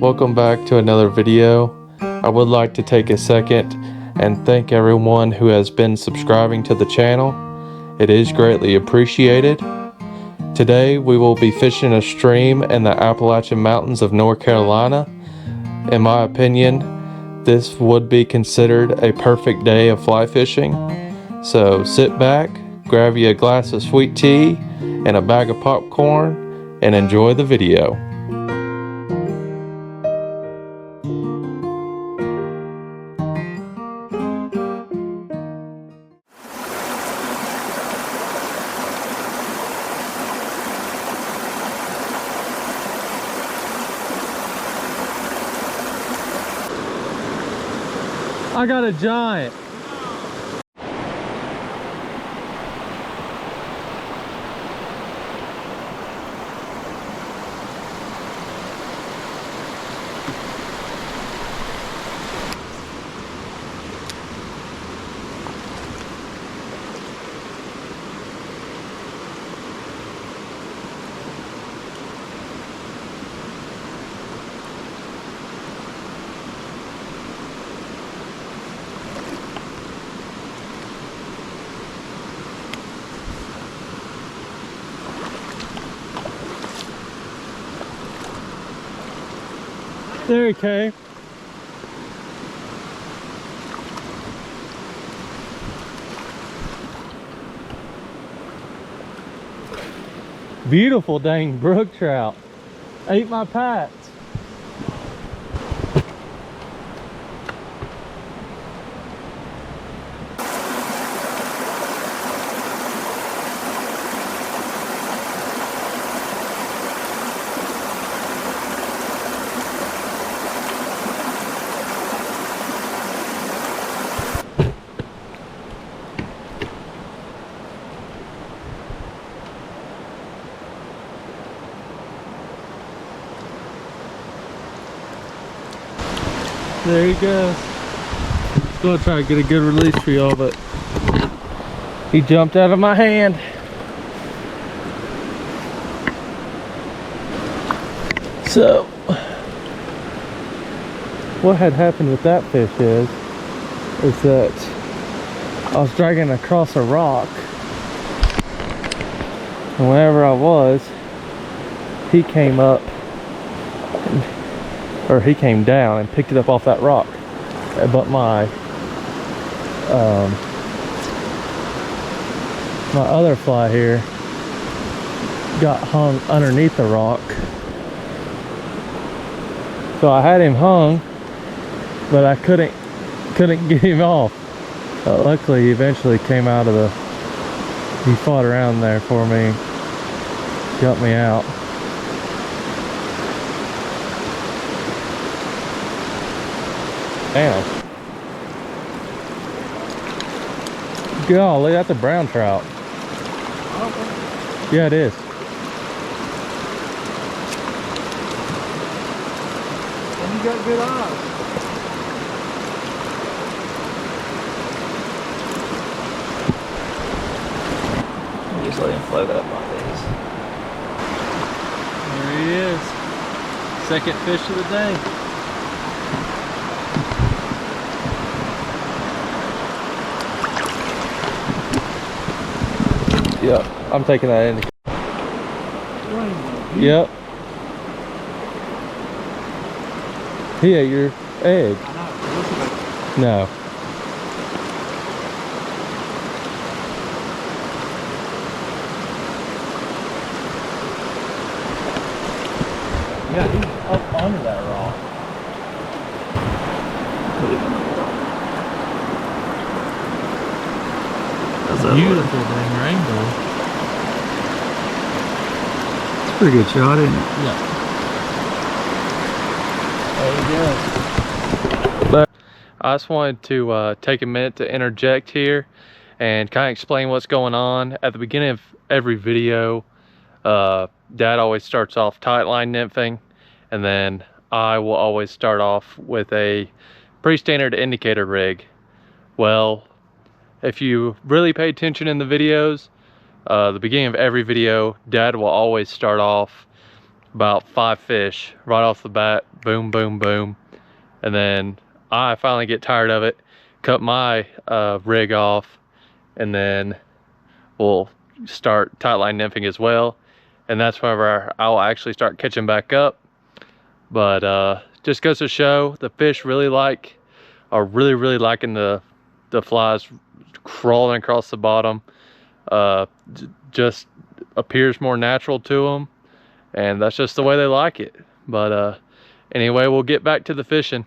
Welcome back to another video. I would like to take a second and thank everyone who has been subscribing to the channel. It is greatly appreciated. Today we will be fishing a stream in the Appalachian Mountains of North Carolina. In my opinion, this would be considered a perfect day of fly fishing. So sit back, grab you a glass of sweet tea and a bag of popcorn and enjoy the video. I got a giant. There he came. Beautiful dang brook trout. Ate my pats. There he goes. Gonna try to get a good release for y'all, but he jumped out of my hand. So, what had happened with that fish is that I was dragging across a rock, and whenever I was, he came up. Or he came down and picked it up off that rock, but my other fly here got hung underneath the rock, so I had him hung, but I couldn't get him off. Luckily, he eventually came out of he fought around there for me, got me out. Damn. Golly, that's a brown trout. Okay. Yeah, it is. And you got good eyes. Just let him float up like this. There he is. Second fish of the day. Yep, I'm taking that in. Yep. He ate your egg. No. Yeah, he's up under that rock. That's a beautiful dang rainbow. It's a pretty good shot, isn't it? Yeah. There you go. I just wanted to take a minute to interject here and kind of explain what's going on. At the beginning of every video, Dad always starts off tight line nymphing, and then I will always start off with a pretty standard indicator rig. Well, if you really pay attention in the videos, the beginning of every video, Dad will always start off about 5 fish right off the bat. Boom, boom, boom. And then I finally get tired of it, cut my rig off, and then we'll start tightline nymphing as well. And that's whenever I'll actually start catching back up. But just goes to show the fish really are really liking the flies crawling across the bottom. Just appears more natural to them, and that's just the way they like it. But anyway, we'll get back to the fishing.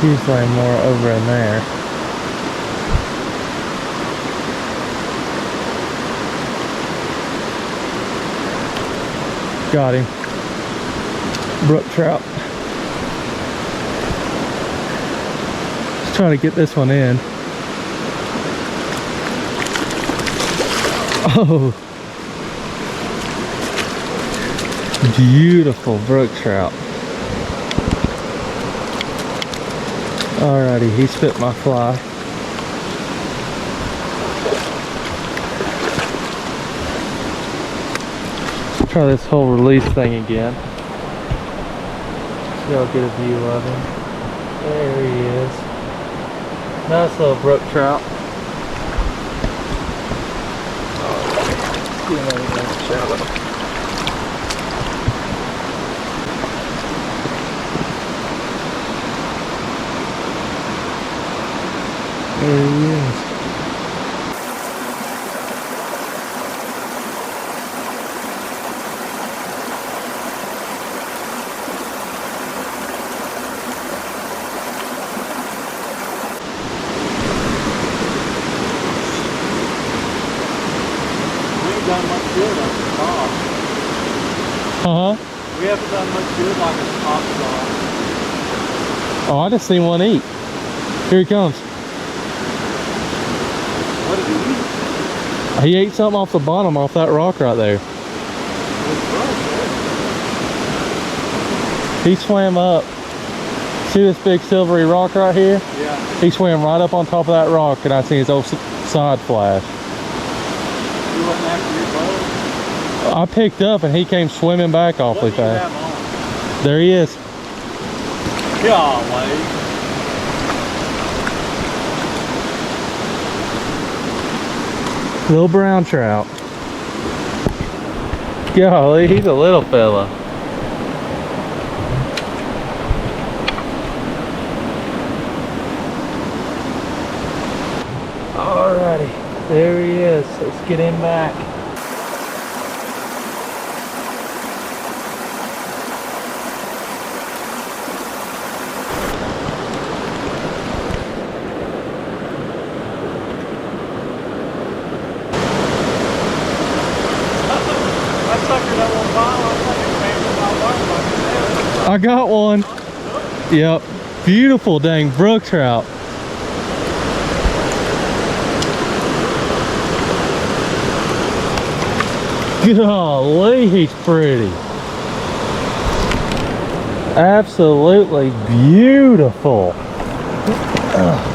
Usually more over in there. Got him. Brook trout. Just trying to get this one in. Oh, beautiful brook trout. Alrighty, he spit my fly. Let's try this whole release thing again. See I'll get a view of him. There he is. Nice little brook trout. Let's get another nice shallow. There he is. We ain't done much good on the top. We haven't done much good like a top saw. Oh, I just seen one eat. Here he comes. What did he eat? He ate something off the bottom, off that rock right there. He swam up. See this big silvery rock right here? Yeah. He swam right up on top of that rock, and I seen his old side flash. You wasn't after your boat? I picked up, and he came swimming back awfully What do you fast. have on? There he is. Golly. Little brown trout. Golly, he's a little fella. Alrighty, there he is. Let's get him back. I got one. Yep. Beautiful dang brook trout. Golly, he's pretty. Absolutely beautiful. Ugh.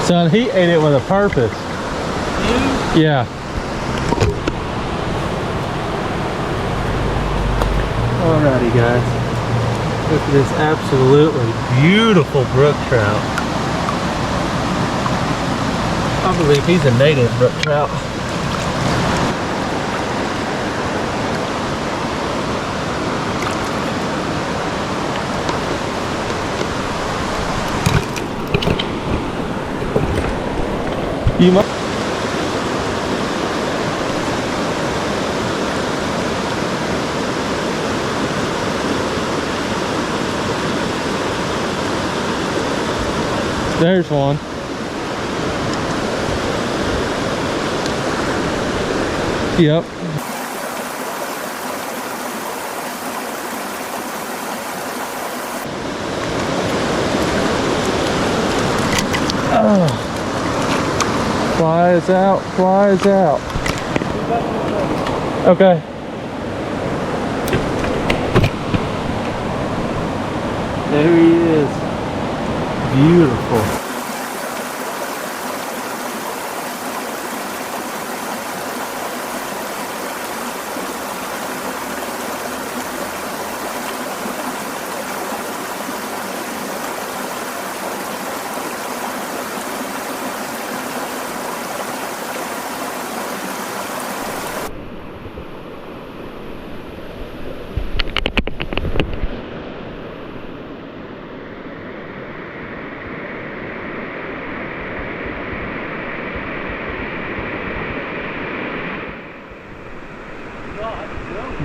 Son, he ate it with a purpose. Yeah. Alrighty, guys. Look at this absolutely beautiful brook trout. I believe he's a native brook trout. You might. There's one. Yep. Oh. Flies out, flies out. Okay. There he is. Beautiful.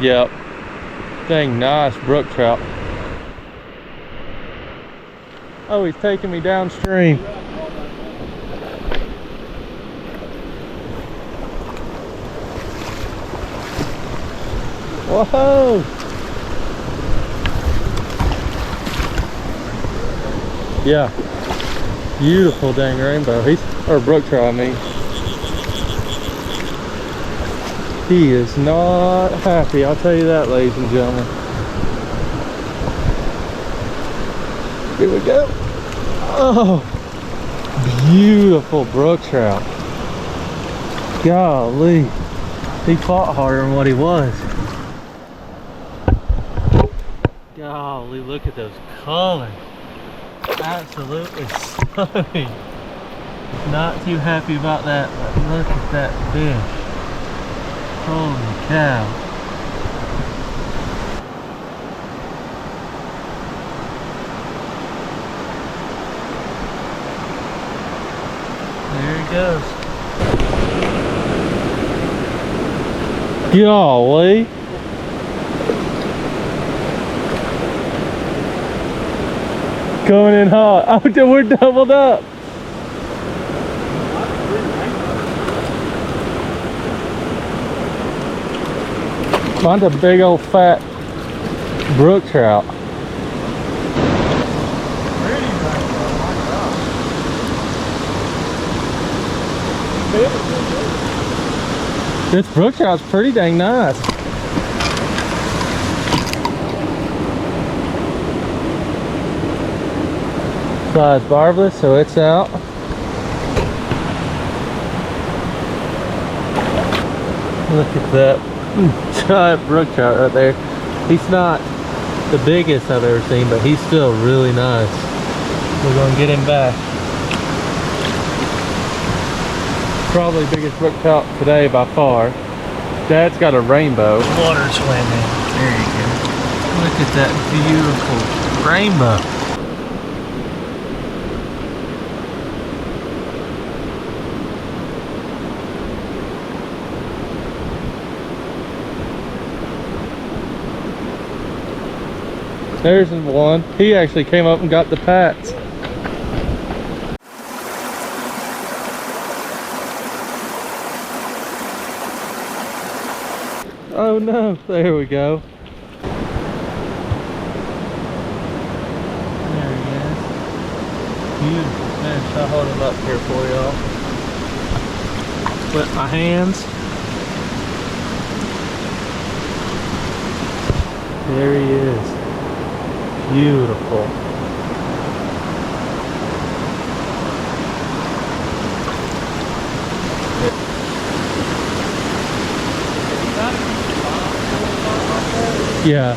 Yep. Dang, nice brook trout. Oh, he's taking me downstream. Whoa! Yeah. Beautiful dang rainbow. Or brook trout, I mean. He is not happy, I'll tell you that, ladies and gentlemen. Here we go. Oh, beautiful brook trout. Golly, he fought harder than what he was. Golly, look at those colors. Absolutely stunning. Not too happy about that, but look at that fish. Holy cow. There he goes. Golly. Coming in hot. Oh, we're doubled up. Mine's a big old fat brook trout. This brook trout's pretty dang nice. Size barbless, so it's out. Look at that giant brook trout right there. He's not the biggest I've ever seen, but he's still really nice. We're gonna get him back. Probably biggest brook trout today by far. Dad's got a rainbow. Water swimming. There you go. Look at that beautiful rainbow. There's one. He actually came up and got the pats. Oh no, there we go. There he is. Beautiful fish. I'll hold him up here for y'all. With my hands. There he is. Beautiful. Yeah.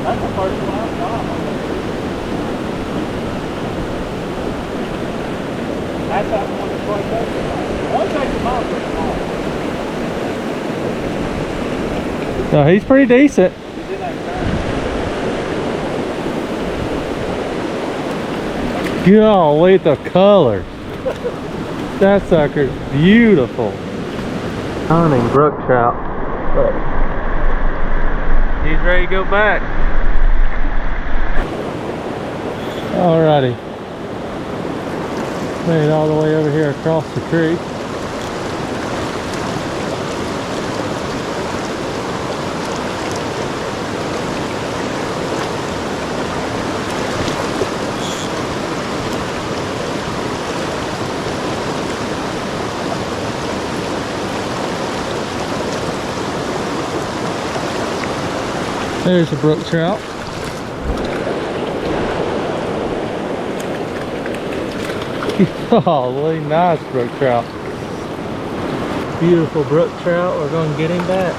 That's the first one I saw. That's that one that's quite big. One takes a mile pretty small. No, he's pretty decent. He's in that current. Golly, the colors. That sucker's beautiful. Hunting brook trout. Look. He's ready to go back. Alrighty. Made it all the way over here across the creek. There's a brook trout. Golly, nice brook trout. Beautiful brook trout. We're going to get him back.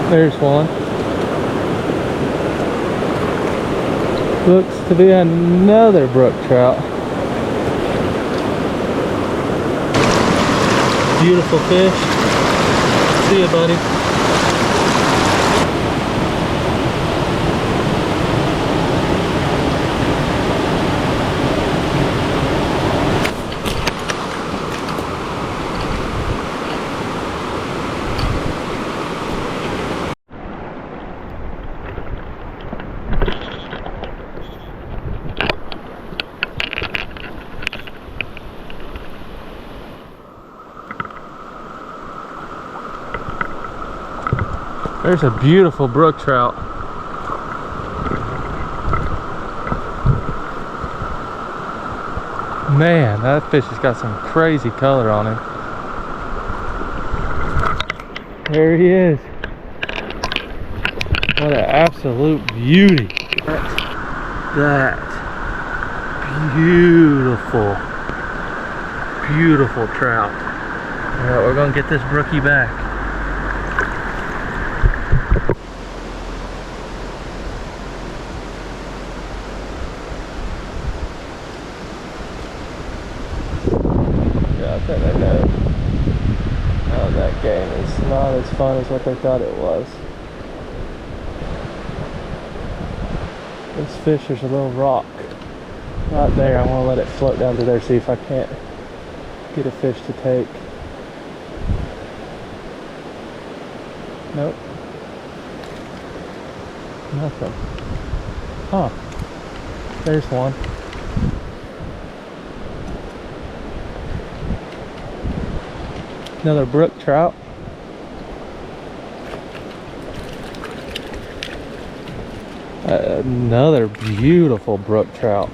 There's one. Looks to be another brook trout. Beautiful fish. See ya, buddy. There's a beautiful brook trout. Man, that fish has got some crazy color on him. There he is. What an absolute beauty. That beautiful, beautiful trout. All right, we're gonna get this brookie back. I know that game is not as fun as what they thought it was. This fish, there's a little rock right there. I want to let it float down to there, see if I can't get a fish to take. Nope. Nothing. Huh. There's one. Another brook trout. Another beautiful brook trout.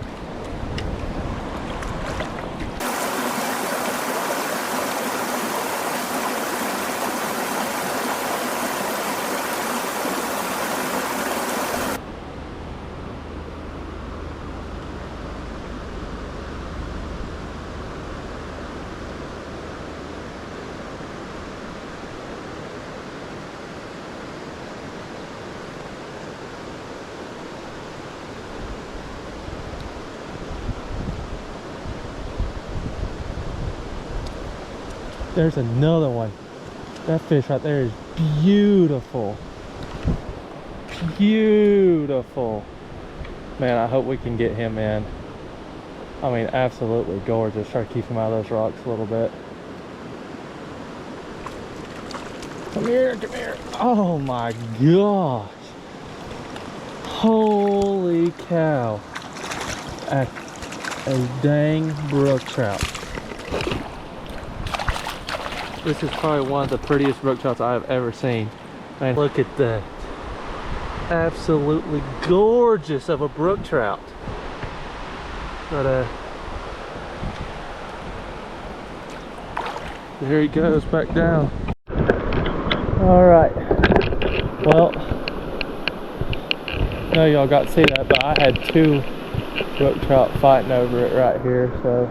There's another one. That fish right there is beautiful. Beautiful. Man, I hope we can get him in. I mean, absolutely gorgeous. Try to keep him out of those rocks a little bit. Come here, come here. Oh my gosh. Holy cow. A dang brook trout. This is probably one of the prettiest brook trouts I have ever seen. Man, look at that. Absolutely gorgeous of a brook trout. But there he goes back down. All right. Well, no, y'all got to see that, but I had two brook trout fighting over it right here. So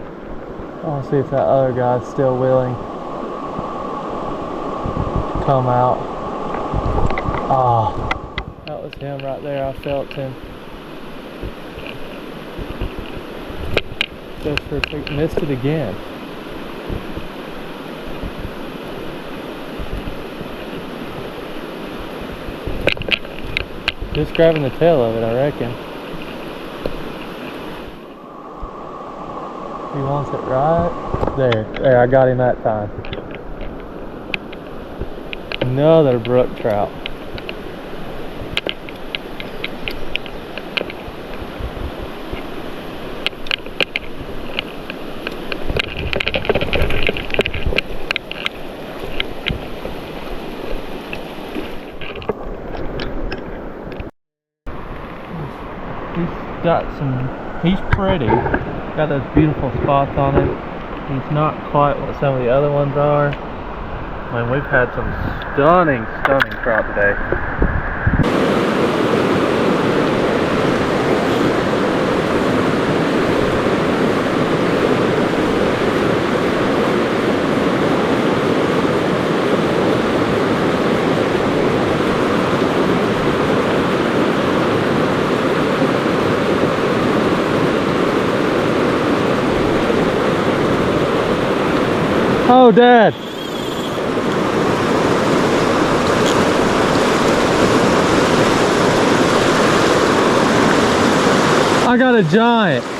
I'll see if that other guy's still willing. Come out. Ah, that was him right there. I felt him. Missed it again. Just grabbing the tail of it, I reckon. He wants it right there. There, I got him that time. Another brook trout. He's pretty. Got those beautiful spots on him. He's not quite what some of the other ones are. I mean, we've had some stunning trout today. Oh, Dad! I got a giant.